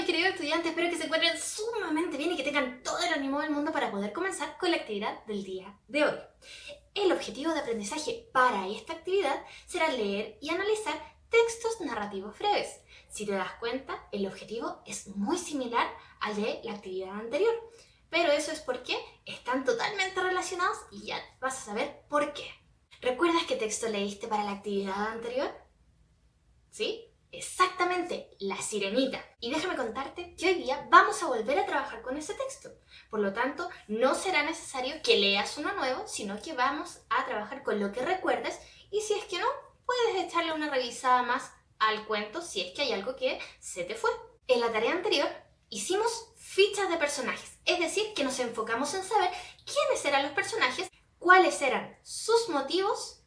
mis queridos estudiantes, espero que se encuentren sumamente bien y que tengan todo el ánimo del mundo para poder comenzar con la actividad del día de hoy. El objetivo de aprendizaje para esta actividad será leer y analizar textos narrativos breves. Si te das cuenta, el objetivo es muy similar al de la actividad anterior, pero eso es porque están totalmente relacionados y ya vas a saber por qué. ¿Recuerdas qué texto leíste para la actividad anterior? ¿Sí? Exactamente, La Sirenita. Y déjame contarte que hoy día vamos a volver a trabajar con ese texto. Por lo tanto, no será necesario que leas uno nuevo, sino que vamos a trabajar con lo que recuerdes y si es que no, puedes echarle una revisada más al cuento si es que hay algo que se te fue. En la tarea anterior hicimos fichas de personajes, es decir, que nos enfocamos en saber quiénes eran los personajes, cuáles eran sus motivos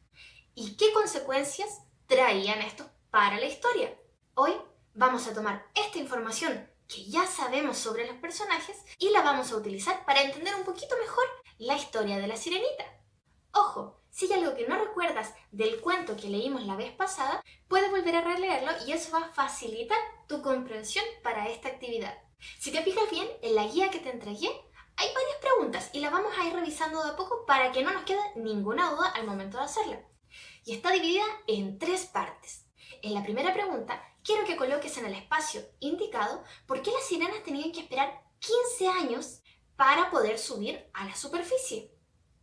y qué consecuencias traían estos para la historia. Hoy vamos a tomar esta información que ya sabemos sobre los personajes y la vamos a utilizar para entender un poquito mejor la historia de la Sirenita. Ojo, si hay algo que no recuerdas del cuento que leímos la vez pasada, puedes volver a releerlo y eso va a facilitar tu comprensión para esta actividad. Si te fijas bien, en la guía que te entregué hay varias preguntas y las vamos a ir revisando de a poco para que no nos quede ninguna duda al momento de hacerla. Y está dividida en 3 partes. En la primera pregunta, quiero que coloques en el espacio indicado por qué las sirenas tenían que esperar 15 años para poder subir a la superficie.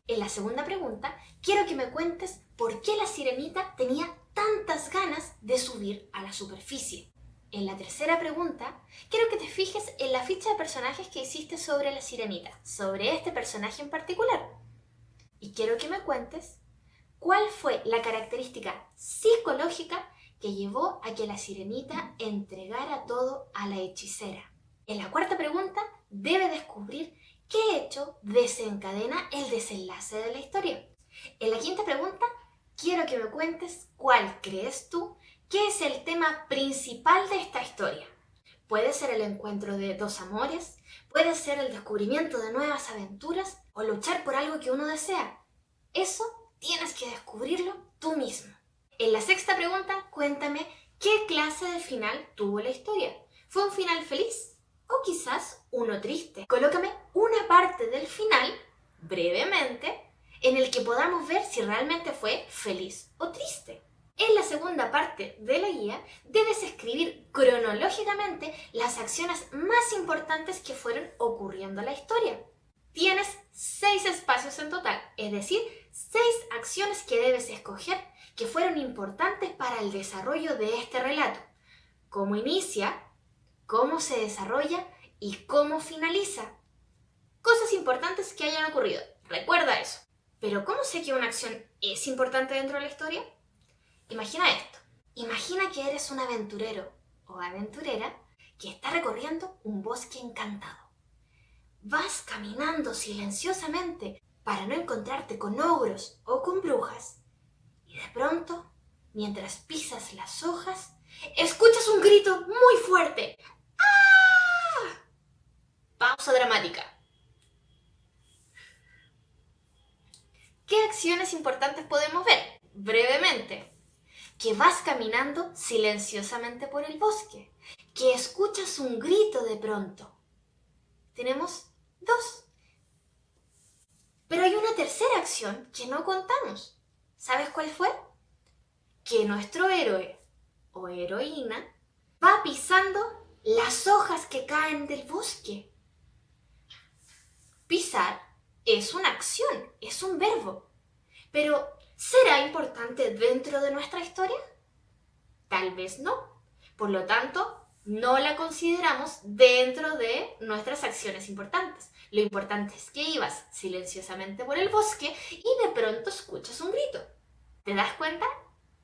En la segunda pregunta, quiero que me cuentes por qué la sirenita tenía tantas ganas de subir a la superficie. En la tercera pregunta, quiero que te fijes en la ficha de personajes que hiciste sobre la sirenita, sobre este personaje en particular. Y quiero que me cuentes cuál fue la característica psicológica que llevó a que la sirenita entregara todo a la hechicera. En la cuarta pregunta, debe descubrir qué hecho desencadena el desenlace de la historia. En la quinta pregunta, quiero que me cuentes cuál crees tú que es el tema principal de esta historia. Puede ser el encuentro de 2 amores, puede ser el descubrimiento de nuevas aventuras o luchar por algo que uno desea. Eso tienes que descubrirlo tú mismo. En la sexta pregunta, cuéntame qué clase de final tuvo la historia. ¿Fue un final feliz o quizás uno triste? Colócame una parte del final, brevemente, en el que podamos ver si realmente fue feliz o triste. En la segunda parte de la guía, debes escribir cronológicamente las acciones más importantes que fueron ocurriendo en la historia. Tienes 6 espacios en total, es decir, 6 acciones que debes escoger que fueron importantes para el desarrollo de este relato. Cómo inicia, cómo se desarrolla y cómo finaliza. Cosas importantes que hayan ocurrido. Recuerda eso. Pero ¿cómo sé que una acción es importante dentro de la historia? Imagina esto. Imagina que eres un aventurero o aventurera que está recorriendo un bosque encantado. Vas caminando silenciosamente para no encontrarte con ogros o con brujas. Y de pronto, mientras pisas las hojas, escuchas un grito muy fuerte. ¡Ah! Pausa dramática. ¿Qué acciones importantes podemos ver? Brevemente. Que vas caminando silenciosamente por el bosque. Que escuchas un grito de pronto. Tenemos 2. Pero hay una tercera acción que no contamos. ¿Sabes cuál fue? Que nuestro héroe o heroína va pisando las hojas que caen del bosque. Pisar es una acción, es un verbo. Pero, ¿será importante dentro de nuestra historia? Tal vez no. Por lo tanto, no la consideramos dentro de nuestras acciones importantes. Lo importante es que ibas silenciosamente por el bosque y de pronto escuchas un grito. ¿Te das cuenta?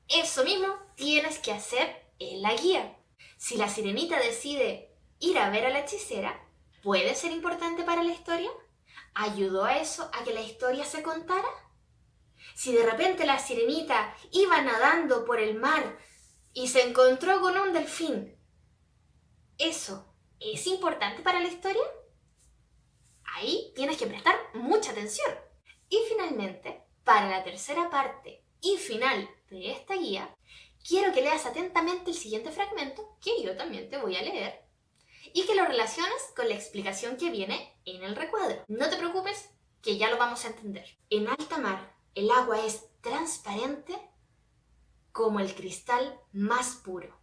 Eso mismo tienes que hacer en la guía. Si la sirenita decide ir a ver a la hechicera, ¿puede ser importante para la historia? ¿Ayudó a eso a que la historia se contara? Si de repente la sirenita iba nadando por el mar y se encontró con un delfín, ¿eso es importante para la historia? Ahí tienes que prestar mucha atención. Y finalmente, para la tercera parte y final de esta guía, quiero que leas atentamente el siguiente fragmento que yo también te voy a leer y que lo relaciones con la explicación que viene en el recuadro. No te preocupes, que ya lo vamos a entender. En alta mar, el agua es transparente como el cristal más puro.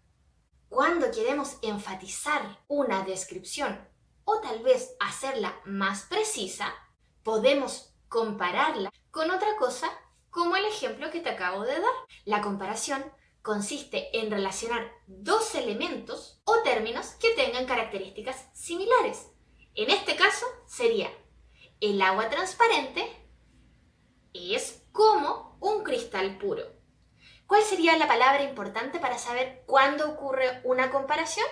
Cuando queremos enfatizar una descripción o tal vez hacerla más precisa, podemos compararla con otra cosa como el ejemplo que te acabo de dar. La comparación consiste en relacionar dos elementos o términos que tengan características similares. En este caso sería: el agua transparente es como un cristal puro. ¿Cuál sería la palabra importante para saber cuándo ocurre una comparación?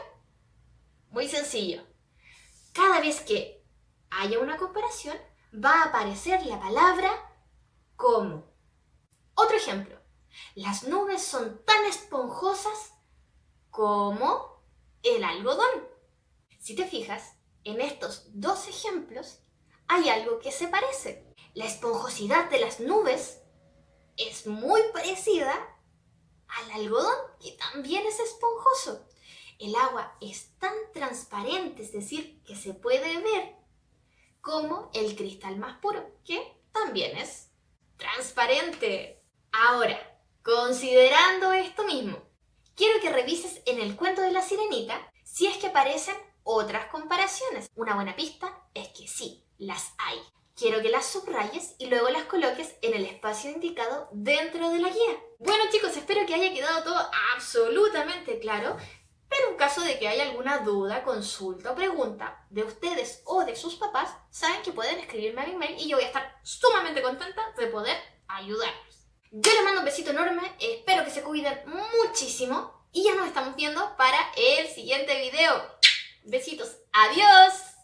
Muy sencillo. Cada vez que haya una comparación, va a aparecer la palabra como. Otro ejemplo. Las nubes son tan esponjosas como el algodón. Si te fijas, en estos dos ejemplos hay algo que se parece. La esponjosidad de las nubes es muy parecida al algodón, que también es esponjoso. El agua es tan transparente, es decir, que se puede ver, como el cristal más puro, que también es transparente. Ahora, considerando esto mismo, quiero que revises en el cuento de la sirenita si es que aparecen otras comparaciones. Una buena pista es que sí, las hay. Quiero que las subrayes y luego las coloques en el espacio indicado dentro de la guía. Bueno chicos, espero que haya quedado todo absolutamente claro, pero en caso de que haya alguna duda, consulta o pregunta de ustedes o de sus papás, saben que pueden escribirme a mi mail y yo voy a estar sumamente contenta de poder ayudarlos. Yo les mando un besito enorme, espero que se cuiden muchísimo y ya nos estamos viendo para el siguiente video. Besitos, adiós.